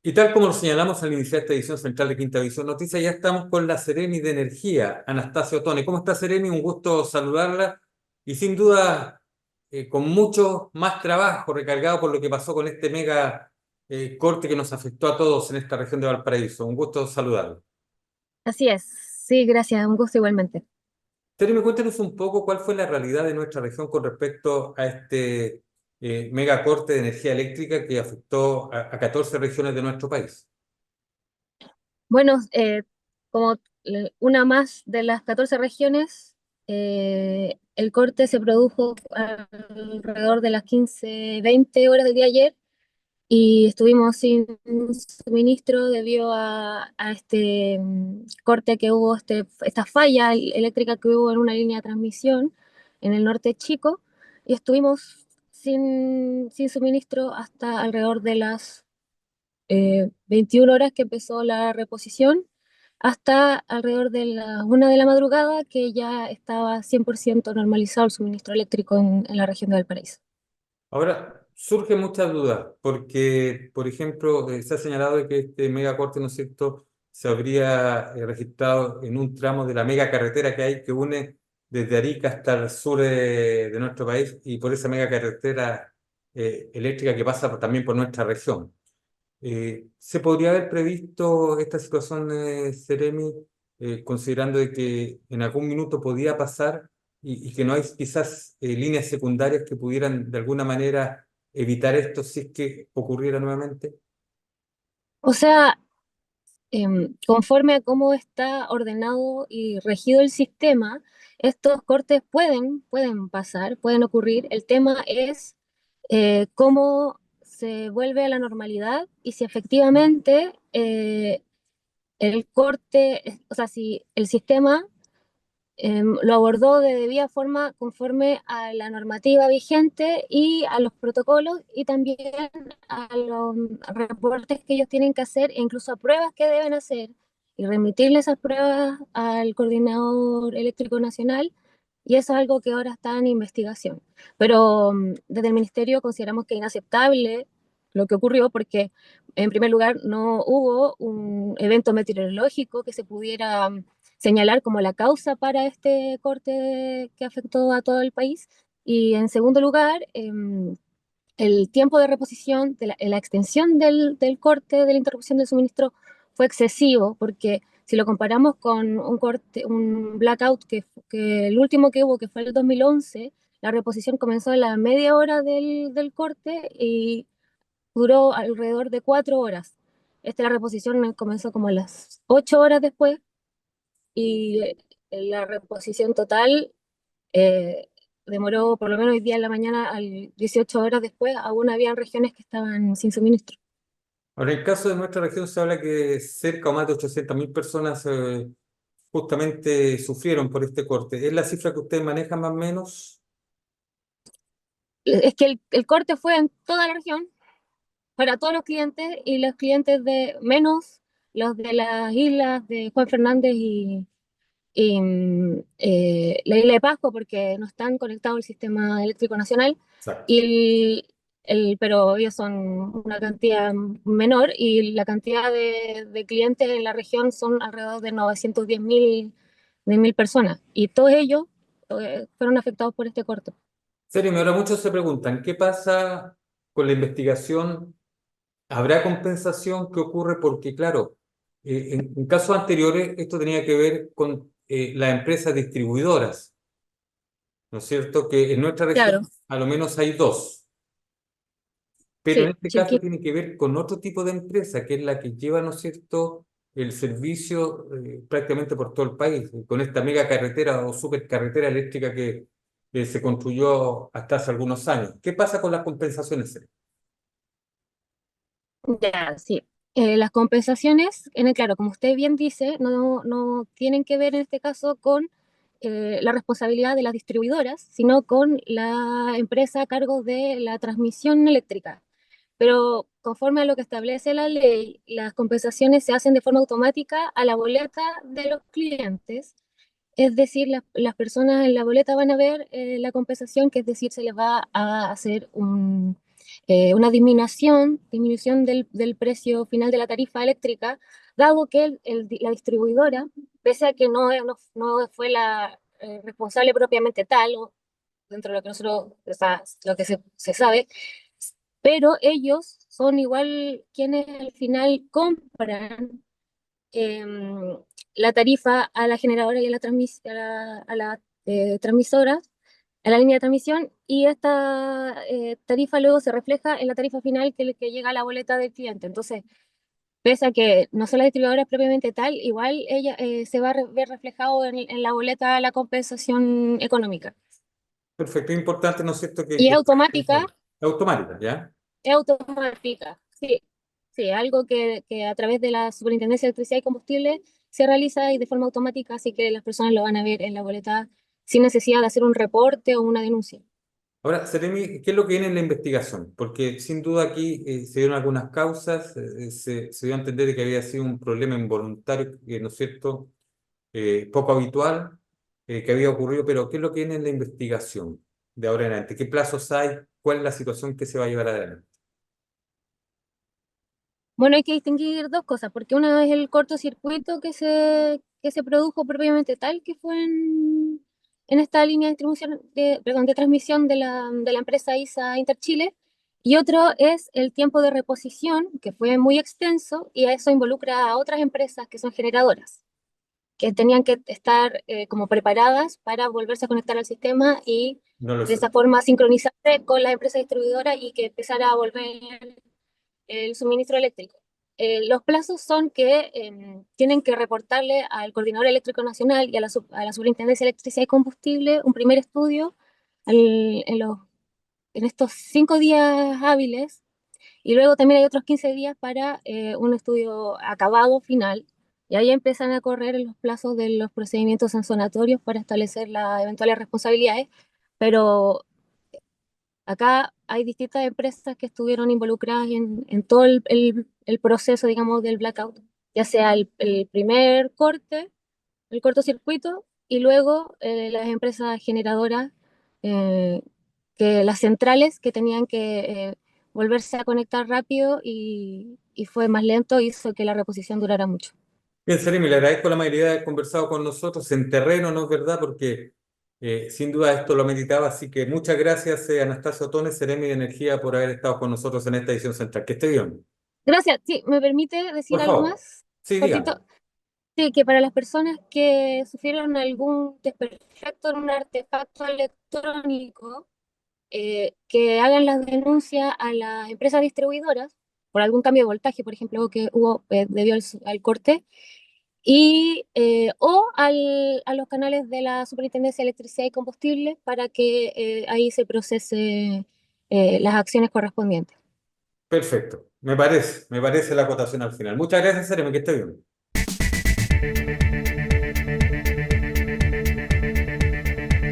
Y tal como lo señalamos al iniciar esta edición central de Quinta Visión Noticias, ya estamos con la Seremi de Energía, Anastasia Ottone. ¿Cómo está, Seremi? Un gusto saludarla y sin duda con mucho más trabajo recargado por lo que pasó con este mega corte que nos afectó a todos en esta región de Valparaíso. Un gusto saludarla. Así es, sí, gracias, un gusto igualmente. Seremi, cuéntenos un poco cuál fue la realidad de nuestra región con respecto a este mega corte de energía eléctrica que afectó a 14 regiones de nuestro país. Bueno, como una más de las 14 regiones, el corte se produjo alrededor de las 15, 20 horas del día ayer y estuvimos sin suministro debido a este corte que hubo, esta falla eléctrica que hubo en una línea de transmisión en el norte chico y estuvimos sin suministro hasta alrededor de las 21 horas que empezó la reposición hasta alrededor de las 1 de la madrugada que ya estaba 100% normalizado el suministro eléctrico en la región de Valparaíso. Ahora, surgen muchas dudas, porque, por ejemplo, se ha señalado de que este megacorte, ¿no es cierto?, se habría registrado en un tramo de la mega carretera que hay que une desde Arica hasta el sur de nuestro país y por esa mega carretera eléctrica que pasa también por nuestra región. ¿Se podría haber previsto esta situación, Seremi, considerando de que en algún minuto podía pasar y que no hay quizás líneas secundarias que pudieran de alguna manera evitar esto si es que ocurriera nuevamente? O sea, conforme a cómo está ordenado y regido el sistema, estos cortes pueden pasar, pueden ocurrir. El tema es cómo se vuelve a la normalidad y si efectivamente el corte, o sea, si el sistema lo abordó de debida forma conforme a la normativa vigente y a los protocolos y también a los reportes que ellos tienen que hacer e incluso a pruebas que deben hacer y remitirle esas pruebas al Coordinador Eléctrico Nacional. Y eso es algo que ahora está en investigación. Pero desde el Ministerio consideramos que es inaceptable lo que ocurrió porque, en primer lugar, no hubo un evento meteorológico que se pudiera señalar como la causa para este corte que afectó a todo el país. Y en segundo lugar, el tiempo de reposición, la extensión del corte, de la interrupción del suministro, fue excesivo, porque si lo comparamos con un corte, un blackout que el último que hubo, que fue el 2011, la reposición comenzó a la media hora del corte y duró alrededor de 4 horas. La reposición comenzó como a las 8 horas después y la reposición total eh, demoró por lo menos hoy día en la mañana, 18 horas después, aún habían regiones que estaban sin suministro. Ahora, en el caso de nuestra región se habla que cerca o más de 800.000 personas justamente sufrieron por este corte. ¿Es la cifra que ustedes manejan más o menos? Es que el corte fue en toda la región, para todos los clientes y los clientes de menos los de las islas de Juan Fernández y la isla de Pascua porque no están conectados al sistema eléctrico nacional, Exacto. y pero ellos son una cantidad menor y la cantidad de clientes en la región son alrededor de 910.000 personas y todos ellos fueron afectados por este corte. Serio, ahora muchos se preguntan, ¿qué pasa con la investigación? ¿Habrá compensación? ¿Qué ocurre? Porque, claro, en casos anteriores esto tenía que ver con las empresas distribuidoras, ¿no es cierto? Que en nuestra región Claro, a lo menos hay dos, pero en sí, este caso Chilquín. tiene que ver con otro tipo de empresa, que es la que lleva, ¿no es cierto?, el servicio prácticamente por todo el país, con esta mega carretera o supercarretera eléctrica que se construyó hasta hace algunos años. ¿Qué pasa con las compensaciones? Ya, sí. Las compensaciones, claro, como usted bien dice, no tienen que ver en este caso con la responsabilidad de las distribuidoras, sino con la empresa a cargo de la transmisión eléctrica. Pero conforme a lo que establece la ley, las compensaciones se hacen de forma automática a la boleta de los clientes es decir, las personas en la boleta van a ver la compensación, que es decir, se les va a hacer una disminución del precio final de la tarifa eléctrica, dado que la distribuidora, pese a que no fue la responsable propiamente tal, o dentro de lo que nosotros, o sea, lo que se sabe, pero ellos son igual quienes al final compran em, la tarifa a la generadora y a la transmisora, a la línea de transmisión, y esta tarifa luego se refleja en la tarifa final que llega a la boleta del cliente. Entonces, pese a que no son las distribuidoras propiamente tal, igual ella se va a ver reflejado en la boleta la compensación económica. Perfecto, es importante, ¿no es cierto?, Y que es esté automática, claro. Automática, ¿ya? es automática, sí. Sí, algo que a través de la Superintendencia de Electricidad y Combustible se realiza y de forma automática, así que las personas lo van a ver en la boleta sin necesidad de hacer un reporte o una denuncia. Ahora, Seremi, ¿qué es lo que viene en la investigación? Porque sin duda aquí se dieron algunas causas, se dio a entender que había sido un problema involuntario, ¿no es cierto?, poco habitual, que había ocurrido, pero ¿qué es lo que viene en la investigación de ahora en adelante? ¿Qué plazos hay? ¿Cuál es la situación que se va a llevar adelante? Bueno, hay que distinguir dos cosas, porque una es el cortocircuito que se produjo propiamente tal, que fue en esta línea de distribución, perdón, de transmisión de la empresa ISA Interchile, y otro es el tiempo de reposición, que fue muy extenso, y eso involucra a otras empresas que son generadoras, que tenían que estar como preparadas para volverse a conectar al sistema y No lo de sé. esa forma sincronizarse con la empresa distribuidora y que empezara a volver el suministro eléctrico. Los plazos son que tienen que reportarle al Coordinador Eléctrico Nacional y a la Superintendencia de Electricidad y Combustible un primer estudio al- en, los, en estos 5 días hábiles, y luego también hay otros 15 días para un estudio acabado final, y ahí empiezan a correr los plazos de los procedimientos sancionatorios para establecer las eventuales responsabilidades, pero acá hay distintas empresas que estuvieron involucradas en todo el proceso, digamos, del blackout, ya sea el primer corte, el cortocircuito, y luego las empresas generadoras, eh, las centrales que tenían que volverse a conectar rápido y fue más lento, hizo que la reposición durara mucho. Bien, Seremi, le agradezco la amabilidad de haber conversado con nosotros en terreno, ¿no es verdad? Porque sin duda esto lo meditaba, así que muchas gracias, Anastasio Otones, Seremi de Energía, por haber estado con nosotros en esta edición central. Que esté bien. Gracias. Sí, ¿me permite Por decir algo favor. más? Sí, dígame. Cortito. Sí, que para las personas que sufrieron algún desperfecto en un artefacto electrónico, que hagan las denuncias a las empresas distribuidoras por algún cambio de voltaje, por ejemplo, que hubo debido al corte, o a los canales de la Superintendencia de Electricidad y Combustible para que ahí se procese las acciones correspondientes. Perfecto. Me parece la acotación al final. Muchas gracias, Seremi, que esté bien.